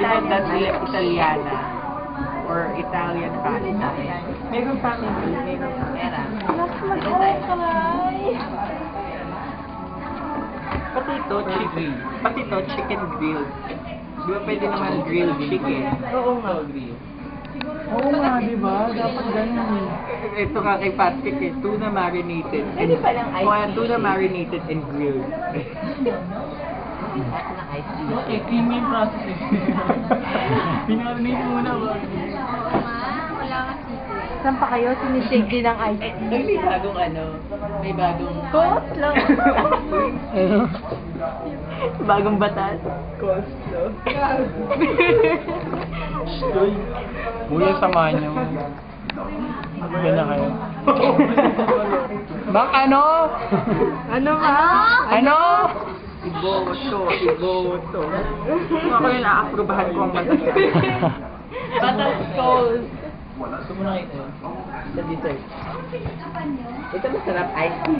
Binanda sila Italiana or Italian pasta. Meron pa kami. Pati to, chicken grill. Di ba pwede naman grilled chicken? Oo nga. Oo nga, di ba? Dapat ganyan eh. Ito nga kay Patrick eh, tuna marinated. Pwede palang ice Kaya tea. tuna marinated and grilled. At ng ice tea. Okay, creamy yung process eh. Pinarinate muna ba? Saan pa kayo? Sinishake din ng ice tea. May bagong may bagong... Cost lang. Bagong batas. Costo. Uy, buya samahan nyo. Magbigan na kayo. Bak ano? Ano ba? Ano? Iboto. Kung ako yung naaprubahan ko ang batas. Batas coast. Gusto mo na kayo Sa dessert. Ito masarap ice tea.